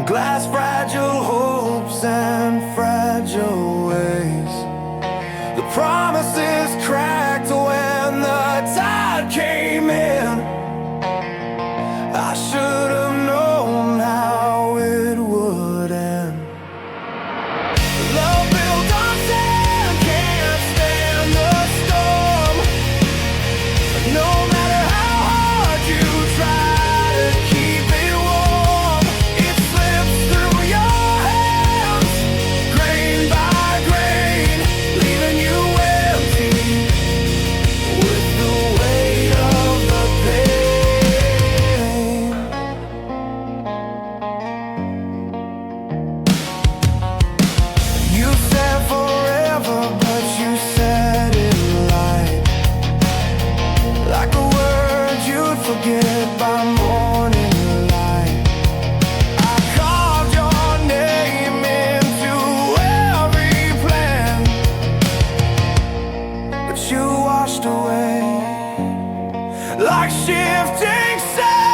Glass fragile hopes and fragile ways. The promises cracked when the tide came in. I should have known how it would end. Love built on sand can't stand the storm. No matter how hard you try to keep it warm, it slips through your hands, grain by grain, leaving you empty with the weight of the pain. You said forever, but you said it light, like a word you'd forget by morning light. I carved your name into every plan, but you washed away like shifting sand.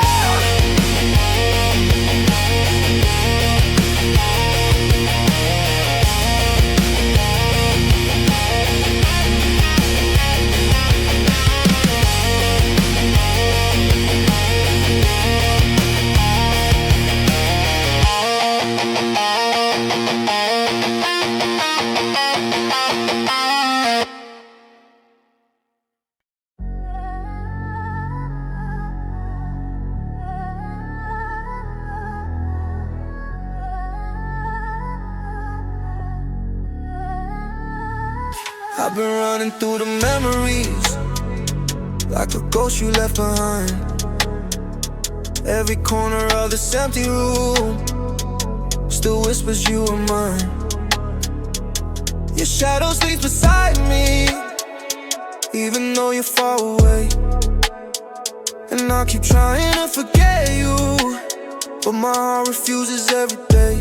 I've been running through the memories like a ghost you left behind. Every corner of this empty room still whispers you are mine. Your shadow sleeps beside me, even though you're far away. And I keep trying to forget you, but my heart refuses every day.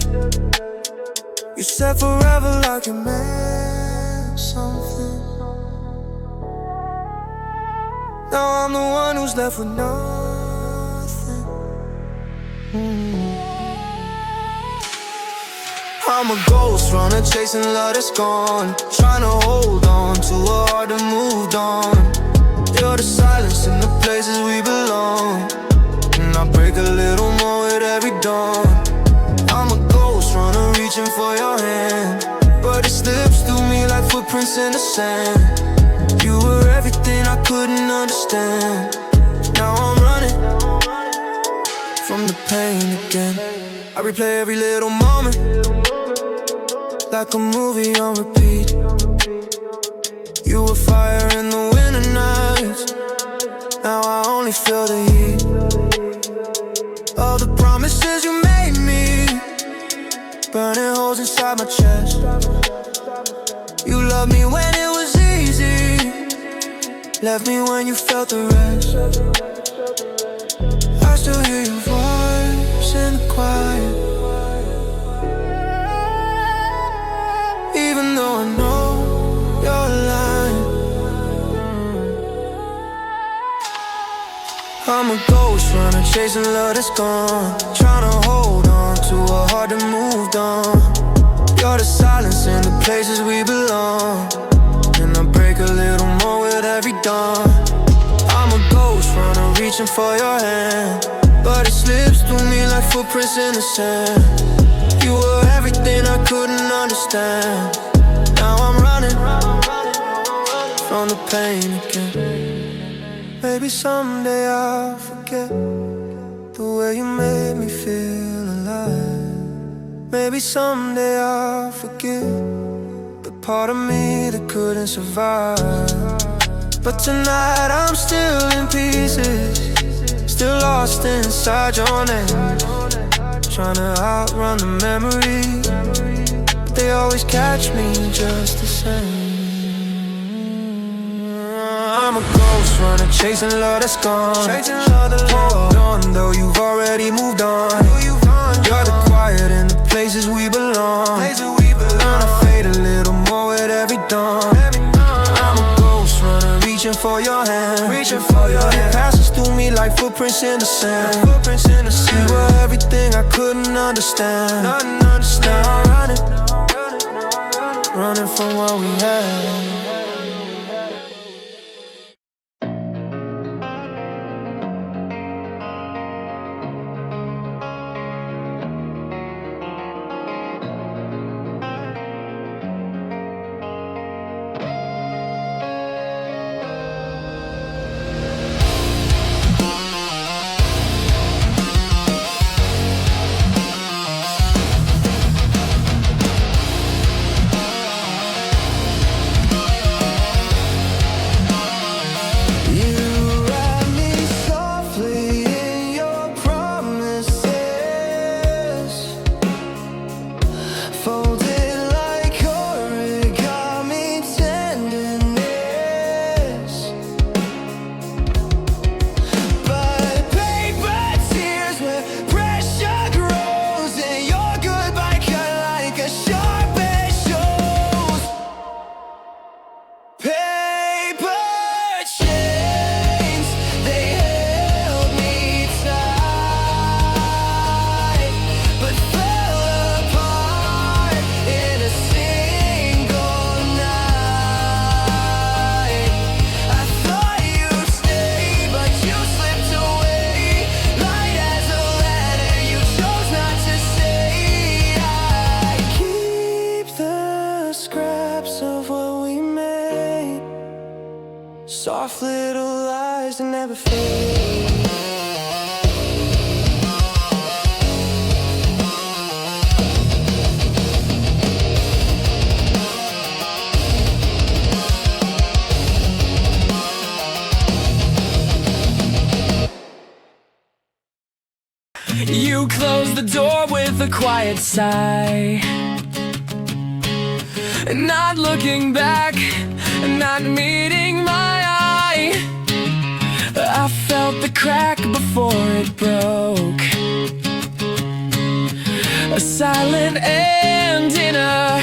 You said forever like it meant something. Now I'm the one who's left with nothing. I'm a ghost runner chasing love that's gone, trying to hold on to a heart that moved on. You're the silence in the places we belong, and I break a little more with every dawn. I'm a ghost runner reaching for your hand, but it slips through me like footprints in the sand. You were everything I couldn't understand. Now I'm running from the pain again. I replay every little moment like a movie on repeat. You were fire in the winter nights, now I only feel the heat. All the promises you made me, burning holes inside my chest. You loved me when it was easy, left me when you felt the rest. I still hear your voice in the quiet, even though I know you're lying. I'm a ghost runner chasing love that's gone, trying to hold on to a heart that moved on. You're the silence in the places we belong, and I break a little more with every dawn. I'm a ghost runner reaching for your hand, but it slips through me like footprints in the sand. You were everything I couldn't understand. Now I'm running from the pain again. Maybe someday I'll forget the way you made me feel alive. Maybe someday I'll forgive the part of me that couldn't survive. But tonight I'm still in pieces, still lost inside your name, trying to outrun the memories, but they always catch me just the same. I'm a ghost runner chasing love that's gone, hold on though you've already moved on. You're the quiet in the places we belong, and I fade a little more with every dawn. I'm a ghost runner reaching for your hand, it passes through me like footprints in the sand. You were everything I couldn't understand. understand. Now I'm running from what we had. Soft little lies that never fade. You close the door with a quiet sigh, not looking back, not meeting my eye. I felt the crack before it broke, a silent end in a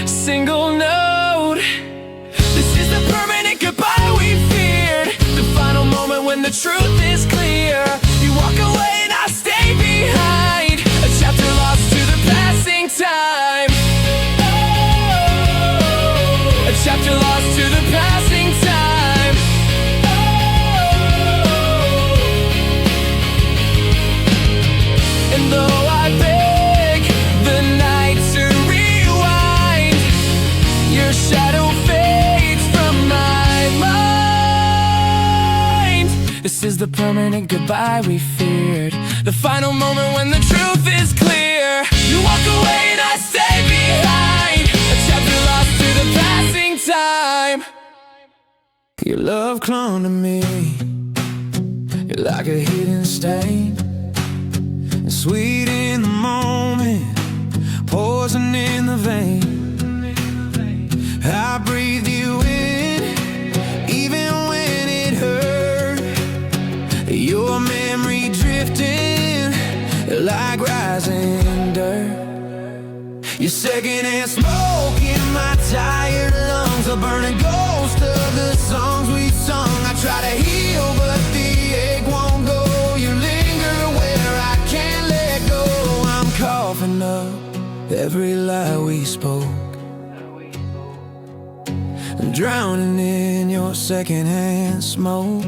single note. This is the permanent goodbye we feared, the final moment when the truth is clear. You walk away and I stay behind, a chapter lost to the passing time. A chapter lost to the passing time. And though I beg the night to rewind, your shadow fades from my mind. This is the permanent goodbye we feared, the final moment when the truth is clear. You walk away and I stay behind, a chapter lost to the passing time. Your love clung to me, you're like a hidden stain, and sweet in the moment, poison in the vein. I breathed you in, even when it hurt. Your memory drifting like rising dirt. Your secondhand smoke in my tired lungs, a burning ghost of the songs we sung. I try to heal, but the ache won't go. You linger where I can't let go. I'm coughing up every lie we spoke, and drowning in your secondhand smoke.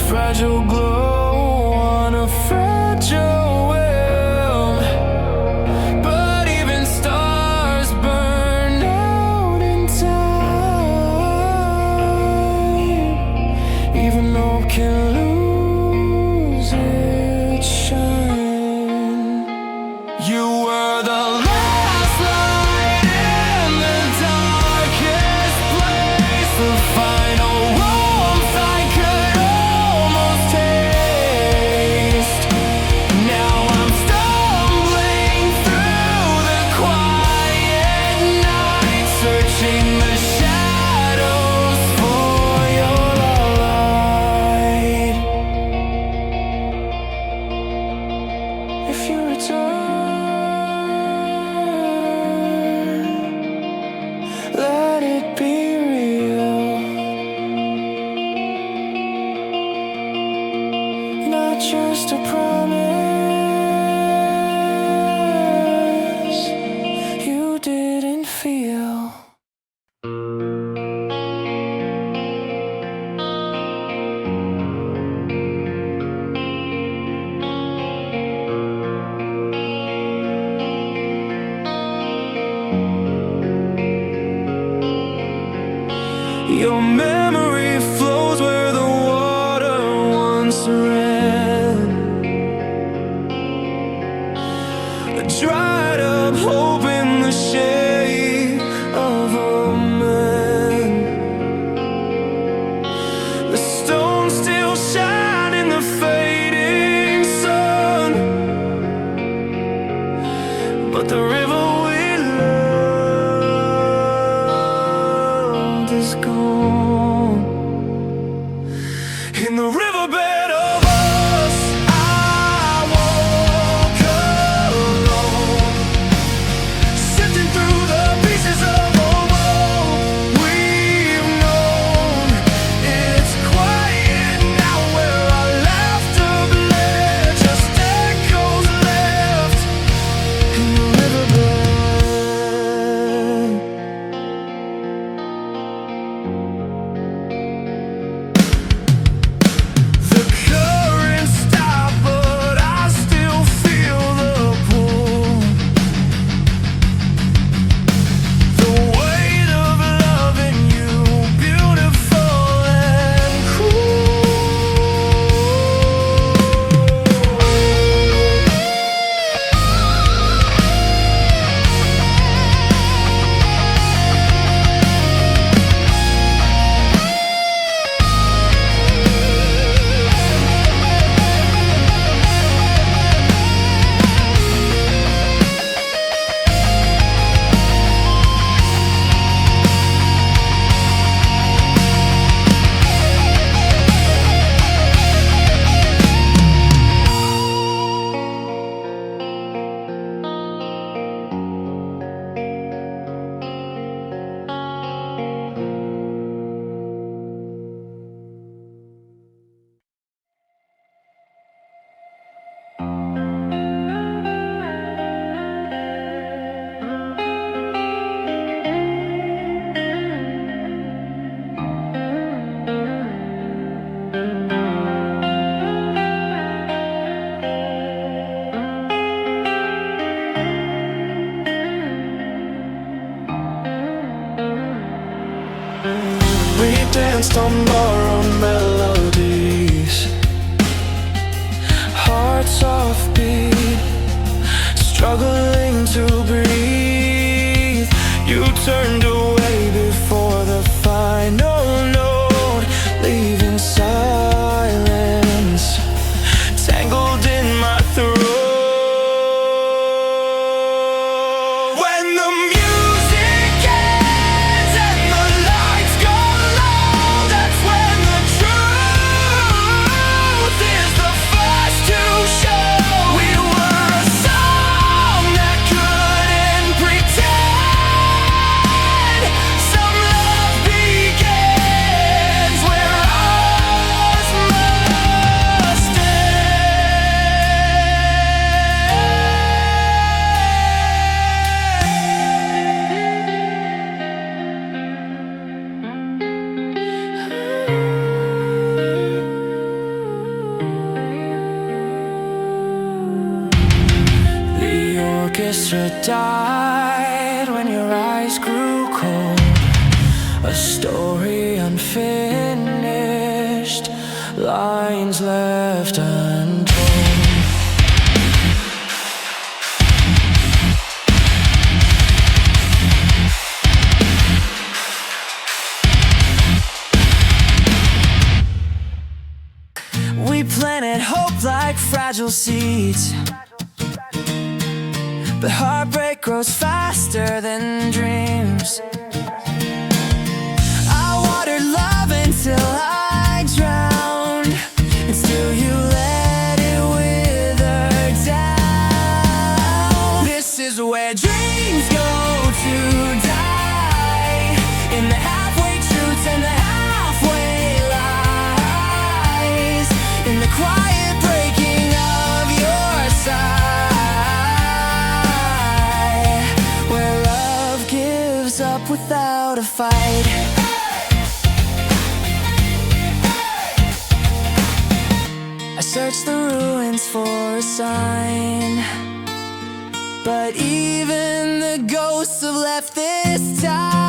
Fragile glow on a fragile will, but even stars burn out in time. Even hope can lose its shine. You were the last light in the darkest place, the final warmth I could almost taste. just a promise you didn't feel. Your memory flows where the water once ran. A dried up hope in the shape of a man. The stones still shine in the fading sun, but the river we loved is gone. In the riverbed of us, I walk alone, sifting through the pieces of a world we've known. It's quiet now where our laughter bled, just echoes left in the riverbed. The current stopped, but I still feel the pull. The weight of loving you, beautiful and we danced on borrowed melodies, hearts off beat, struggling to breathe. You turned away before the final note, leaving silence tangled in my throat. When the music ends and the lights go low, that's when the truth is the first to show. We were a song that couldn't pretend. Some love begins where ours must The orchestra died when your eyes grew cold, a story unfinished, lines left untold. We planted hope like fragile seeds, but heartbreak grows faster than dreams. I watered love until I drowned, and still you let it wither down. This is where dreams go to die, in the halfway truths and the halfway lies, in the quiet breaking the fight. I searched the ruins for a sign, but even the ghosts have left this time.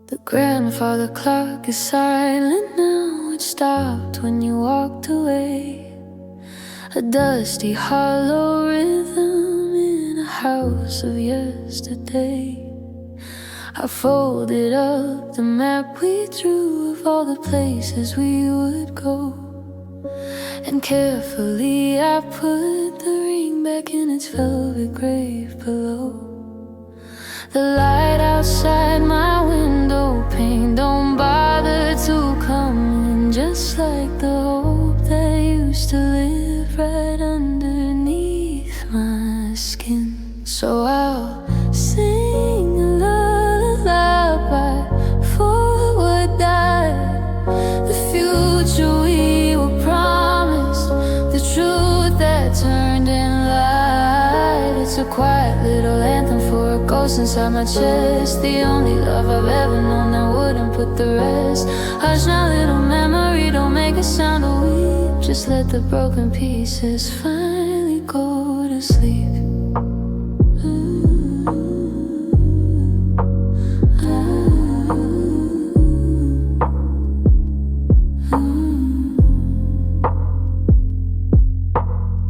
The grandfather clock is silent now. It stopped when you walked away. A dusty, hollow rhythm in a house of yesterday. I folded up the map we drew of all the places we would go, and carefully I put the ring back in its velvet grave below. The light outside my window pane don't bother to come in, just like the hope that used to live right underneath my skin. So I'll sing a lullaby for what died, the future we were promised, the truth that turned in light. It's a quiet little anthem for a ghost inside my chest, the only love I've ever known that wouldn't put the rest. Hush now, little memory, don't make a sound or weep. Just let the broken pieces finally go to sleep.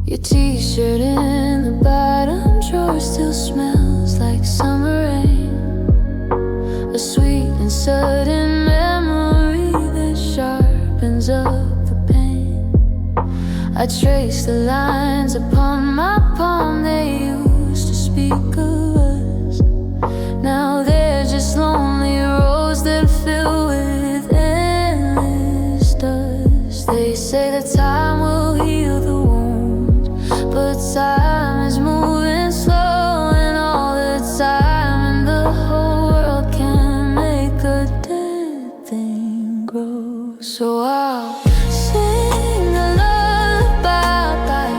Your t-shirt in the bottom drawer still smells like summer rain, a sweet and sudden memory that sharpens up the pain. I trace the lines upon my palm, they used to speak of us. Now they're just lonely roads that fill with endless dust. They say that time will heal the wound, but time is moving slow, and all the time in the whole world can make a dead thing grow. So I'll sing a lullaby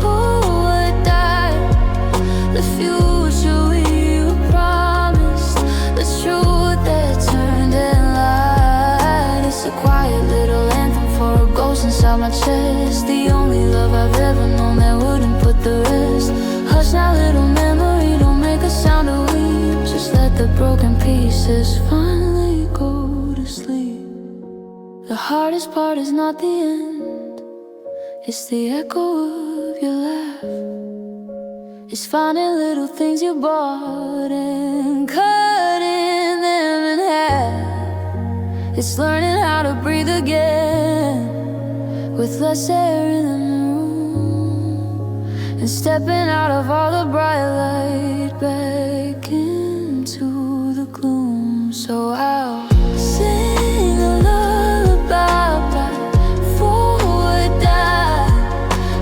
for what died, the future we were promised, the truth that turned in light. It's a quiet little anthem for a ghost inside my chest, the only love I've ever known that wouldn't put the rest. Hush now, little memory, don't make a sound or weep. Just let the broken pieces finally go to sleep. The hardest part is not the end, it's the echo of your laugh. It's finding little things you bought and cutting them in half. It's learning how to breathe again with less air in the room, and stepping out of all the bright light back into the gloom. So I'll sing a lullaby for what died,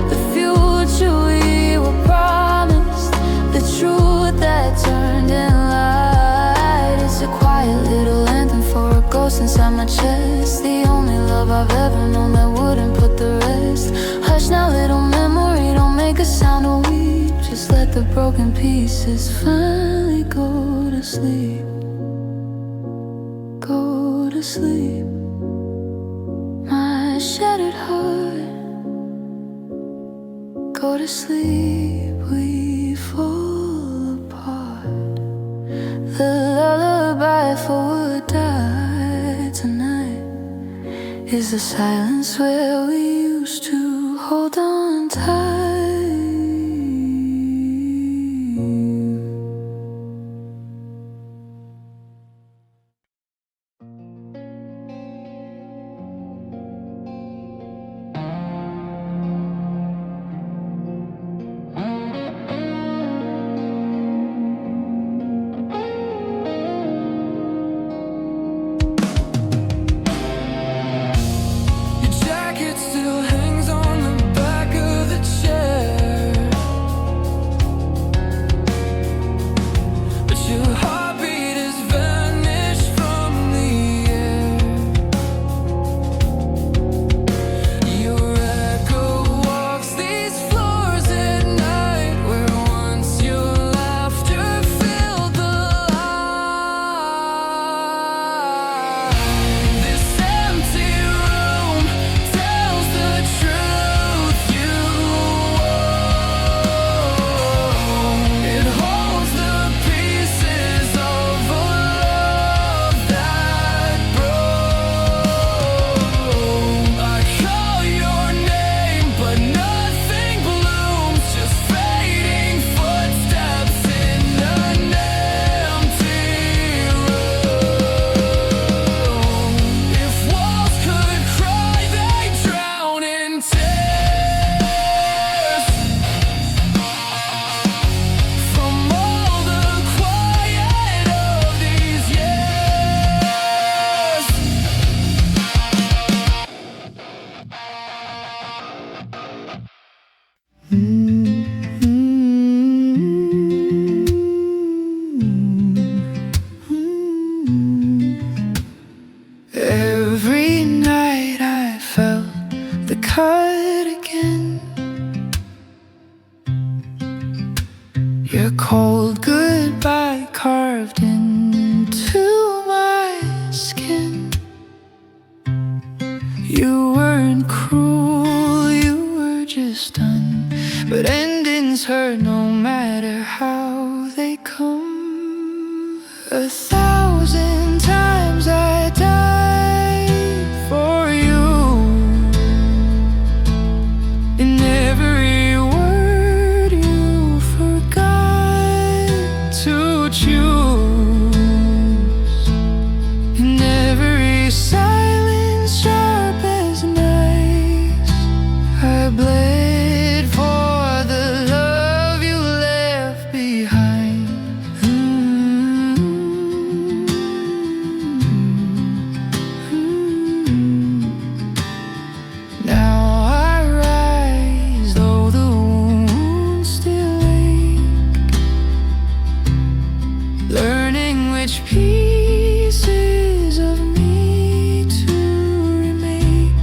the future we were promised, the truth that turned in light. It's a quiet little anthem for a ghost inside my chest, the only love I've ever known that wouldn't put the rest. Hush now, little memory, don't make a sound or weep. Just let the broken pieces finally go to sleep. Go to sleep, my shattered heart. Go to sleep, we fall apart. The lullaby for what died tonight is the silence where we used to hold on tight. Your cold goodbye carved into my skin. You weren't cruel, you were just done. But endings hurt no matter how they come. 1,000 times I died for you. In every word you forgot to choose. In every silence sharp as knives, I bled for the love you left behind. Now I rise, though the wounds still ache, learning which pieces of me to remake.